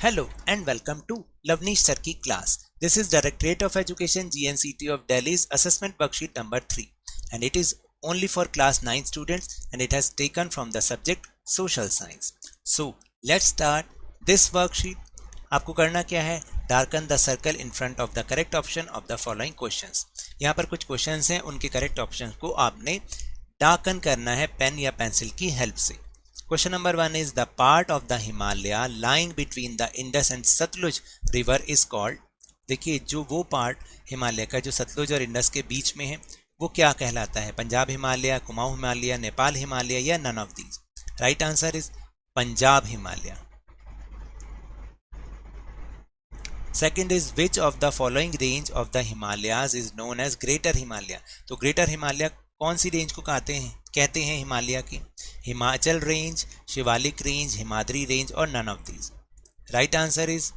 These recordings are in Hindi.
Hello and welcome to Lavnish Sir ki class. This is Directorate of Education GNCT of Delhi's assessment worksheet number 3 and it is only for class 9 students and it has taken from the subject social science. So let's start this worksheet. आपको करना क्या है, darken the circle in front of the correct option of the following questions. यहाँ पर कुछ क्वेश्चंस हैं, उनके करेक्ट ऑप्शंस को आपने डार्कन करना है पेन या पेंसिल की हेल्प से. Question number 1 is the part of the Himalaya lying between the Indus and Satluj river is called. देखिए जो वो पार्ट हिमालय का जो सतलुज और इंडस के बीच में है वो क्या कहलाता है, पंजाब हिमालय, कुमाऊं हिमालय, नेपाल हिमालय या none of these. Right answer is Punjab Himalaya. Second is which of the following range of the Himalayas is known as greater Himalaya. तो ग्रेटर हिमालय कौन सी रेंज को कहते हैं हिमालय की, Himachal range, Shivalik range, Himadri range और none of these. Right answer is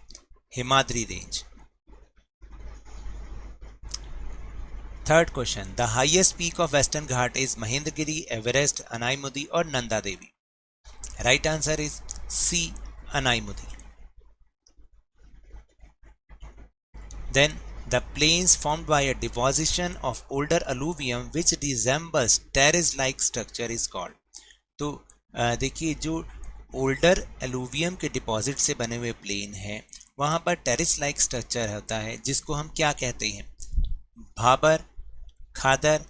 Himadri range. Third question, the highest peak of western Ghat is Mahendragiri, Everest, Anaimudi और Nanda Devi. Right answer is C, Anaimudi. Then the plains formed by a deposition of older alluvium which resembles terrace-like structure is called. तो देखिए जो ओल्डर एलुवियम के डिपॉजिट से बने हुए प्लेन है वहाँ पर टेरिस लाइक स्ट्रक्चर होता है जिसको हम क्या कहते हैं, भाबर, खादर,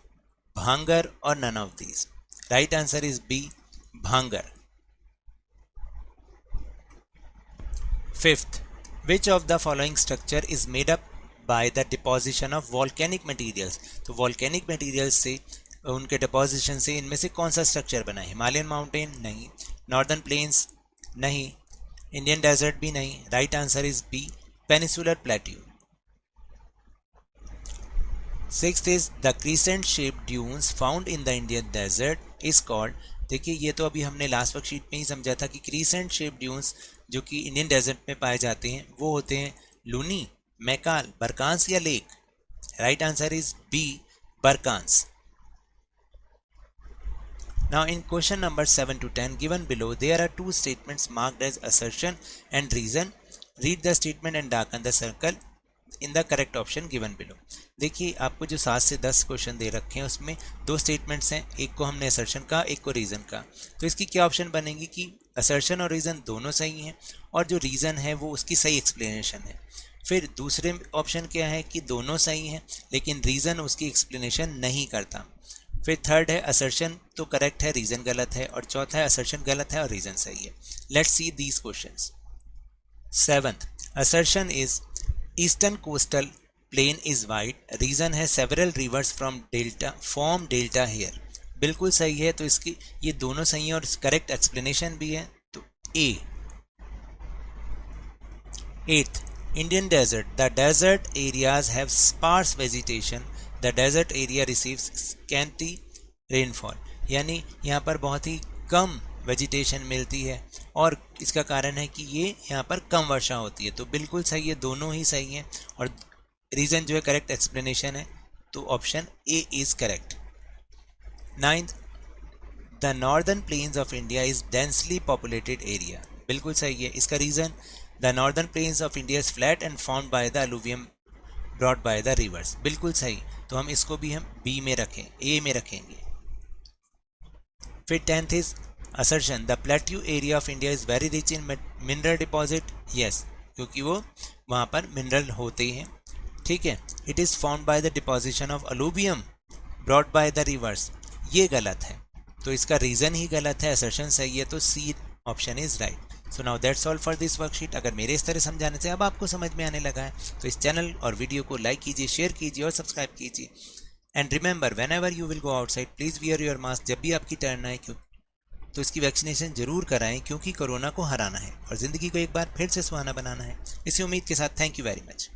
भांगर और none of these. Right answer is B, Bhangar. Fifth, which of the following structure is made up by the deposition of volcanic materials. तो volcanic materials से उनके deposition से इनमें से कौन सा स्ट्रक्चर बना है, हिमालयन माउंटेन नहीं, नॉर्दर्न प्लेन्स नहीं, इंडियन डेजर्ट भी नहीं. Right answer is B, peninsular plateau. Sixth is the crescent shape dunes found in the Indian desert is called. देखिए ये तो अभी हमने लास्ट वर्कशीट में ही समझा था कि क्रीसेंट शेप ड्यून्स जो कि इंडियन डेजर्ट में पाए जाते हैं वो होते हैं लूनी, मैकाल, बरकांस या lake. Right answer is B, barchans. Now in question number 7 to 10 given below there are two statements marked as assertion and reason. Read the statement and darken the circle in the correct option given below. देखिए आपको जो 7 से 10 क्वेश्चन दे रखे हैं उसमें दो स्टेटमेंट्स हैं, एक को हमने असर्शन का, एक को रीजन का. तो इसकी क्या ऑप्शन बनेगी कि असर्शन और रीजन दोनों सही हैं और जो रीजन है वो उसकी सही एक्सप्लेनेशन है. फिर दूसरे ऑप्शन क्या है कि दोनों सही हैं लेकिन रीज़न उसकी एक्सप्लेनेशन नहीं करता. फिर थर्ड है असर्शन तो करेक्ट है, रीज़न गलत है, और चौथा है असर्शन गलत है और रीज़न सही है. Let's see these questions. Seventh, assertion is eastern coastal plain is wide. Reason है several rivers from delta form delta here. बिल्कुल सही है, तो इसकी ये दोनों सही है और करेक्ट एक्सप्लेनेशन भी है, तो A. Eighth, Indian desert. The desert areas have sparse vegetation. The desert area receives scanty rainfall. यानी यहाँ पर बहुत ही कम वेजिटेशन मिलती है और इसका कारण है कि ये यहाँ पर कम वर्षा होती है. तो बिल्कुल सही है, दोनों ही सही हैं और रीज़न जो है करेक्ट एक्सप्लेनेशन है, तो option A is correct. Ninth, the northern plains of India is densely populated area. बिल्कुल सही है, इसका reason The northern plains of India is flat and formed by the alluvium brought by the rivers. बिल्कुल सही, तो हम इसको भी हम बी में रखें, ए में रखेंगे. फिर 10th is assertion. The plateau area of India is very rich in mineral deposit. Yes, क्योंकि वो वहाँ पर मिनरल होते हैं. ठीक है. It is formed by the deposition of alluvium brought by the rivers. ये गलत है, तो इसका रीज़न ही गलत है, assertion सही है, तो C option is right. So now that's all for this worksheet. अगर मेरे इस तरह समझाने से अब आपको समझ में आने लगा है तो इस चैनल और वीडियो को लाइक कीजिए, शेयर कीजिए और सब्सक्राइब कीजिए. And remember, when ever you will go outside please wear your mask. जब भी आपकी टर्न आए तो इसकी वैक्सीनेशन जरूर कराएं क्योंकि कोरोना को हराना है और ज़िंदगी को एक बार फिर से सुहाना बनाना है. इसी उम्मीद के साथ थैंक यू वेरी मच.